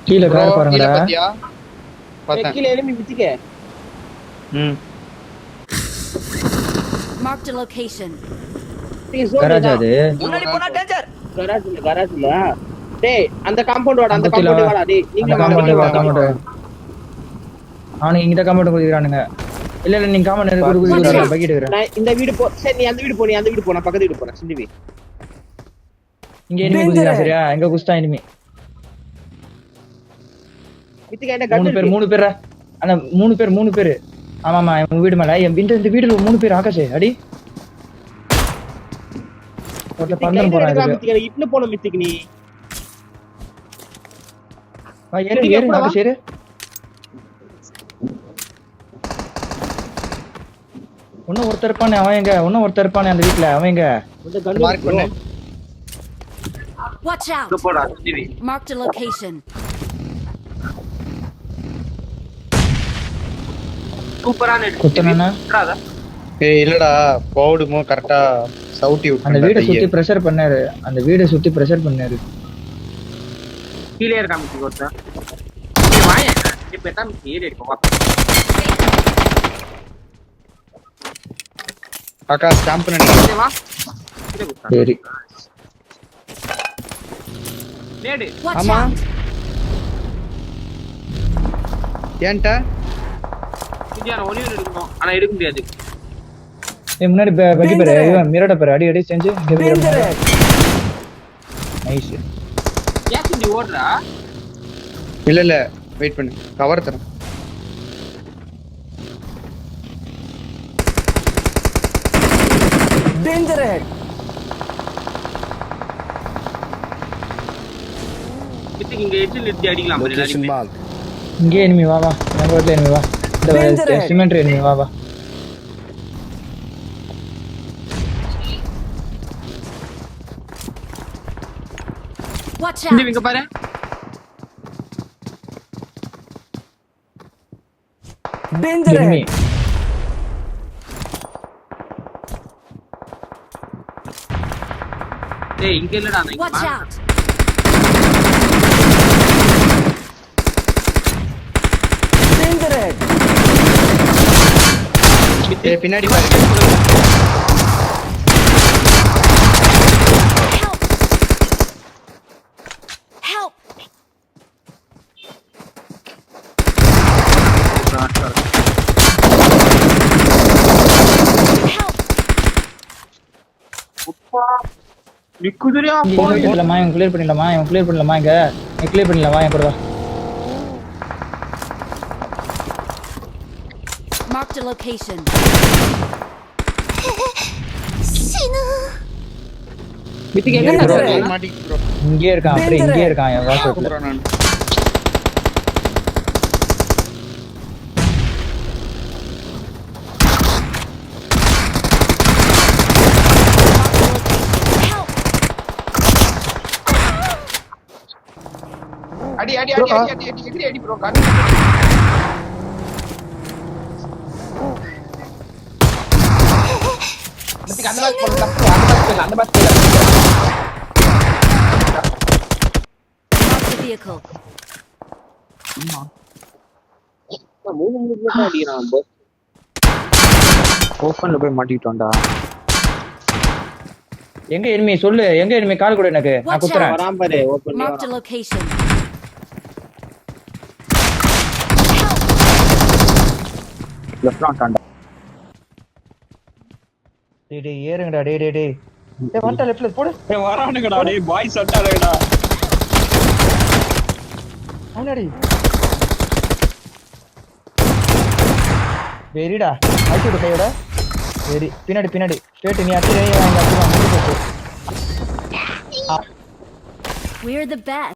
கீழ bro car கீழ பாருங்கடா. பாத்தியா? பார்த்தேன். கீழ எனிமி வித்திக்க. ம். Marked a location. நீங்க zone கராஜ் தான். அது. முன்னாடி போனா டேஞ்சர். கராஜ் இல்ல. டேய் அந்த காம்பவுண்ட் வாடா, அந்த குத்தில காம்பவுண்ட் வாடா டேய். அந்த நீங்க காம்பவுண்ட் வா, வாடா, காம்பவுண்ட். அவனுங்க இந்த காம்பவுண்ட் குதிக்கிறானுங்க. இல்ல இல்ல நீங்க காம்பவுண்ட் குதிக்கிறானுங்க. பக்கிட்டு இருக்கறேன். நான் இந்த வீடு போ. சரி நீ அந்த வீடு போ, நான் பக்கத்து வீடு போறேன். சிந்திவி. இங்க எனிமி குதிக்கிறான் சரியா? எங்க குஸ்தா எனிமி. வித்திக்க என்ன கன் மூணு பேர். அந்த மூணு பேர். ஆமாமா என் வீடு மேல. இந்த வீடுல 3 பேர் ஆகாஷ். அடி. ஒருத்த பறந்து போறான். வித்திக்க இட்ல போன வித்திக்க நீ. வா ஏறு ஆகாஷ் ஏறு. இன்னும் ஒருத்தர் இருப்பானே அவன் எங்க? இன்னும் ஒருத்தர் இருப்பானே அந்த வீட்ல அவன் எங்க? இந்த கன் மார்க் பண்ணு. Watch out. இங்க போடா சிவி. Marked a location. சூப்பரான குத்தனனா? ஏய் இல்லடா பவுடுமோ கரெக்ட்டா சவுட்டி அந்த விட்டு. வீட சுத்தி பிரஷர் பண்ணாரு. அந்த வீட சுத்தி பிரஷர் பண்ணாரு. கீழே இருக்காம ஒருத்த. நீ வாயே. இப்ப தான் ஏறி இருக்கு வா. அக்கா ஸ்டாம்ப் பண்ணிடு. இங்க வா. இங்க குத்தா. சரி. நேடு. Watch ஆமா. out. ஏன்டா? இந்தியால ஒளிவில் எடுக்கணும். ஆனா எடுக்க முடியாது. முன்னாடி பக்கி பேரு இவன் மிரட பேரு அடி செஞ்சு நைஸ். ஏன் சிந்தி ஓடுறா? இல்ல வெயிட் பண்ணு. கவர் தரேன். வித்துக்கு இங்க எட்டு நிறுத்தி அடிக்கலாம் எல்லாரும். இங்கே எனிமி வா நம்ம வீட்ல எனிமி வா. இந்த சிமெண்ட் எனிமி வா. Watch சிந்தி out. இங்க பாரு. எனிமி டேய் இங்க இல்லடா நான் இங்க Watch வா. out. ஏய் பின்னாடி பாரு. Help. Help. Help. அப்பா நிக்குதுறியா இவன் கிளியர் பண்ணிடலாமா இங்க நீ கிளியர் பண்ணிடலாமா என் கூட வா. Marked a location. வித்திக்க என்ன bro. கன் மாட்டிக்கு ப்ரோ. இங்கே இருக்கான் அப்படியே இங்கே இருக்கான் என் வாசல்ல. ப்ரோ நான். Help. அடி எகிரி ப்ரோ கார். வித்திக்கு அந்த பாஸ் போடு. அந்த பாஸ் போடு. Marked a vehicle. மூணு தான் அடிக்கிறான் பஸ். ஓபன்ல போய் மாட்டிட்டோம்டா. எங்க எனிமி சொல்லு எங்க எனிமி கால் கூட எனக்கு நான் Watch குத்துறேன். வரான் பாரு open Marked a location. Left ஆன்டா. டேய் ஏறுங்கடா டேய் வந்துட்ட லெஃப்ட்ல போடு. ஏய் வரானுங்கடா டேய் பாய்ஸ் அட்டாடா. அவனடி வெரிடா அடிச்சு கையோட வெரி பின்னாடி ஸ்ட்ரெயிட் நீ அடிச்சு வாங்க. We're the best.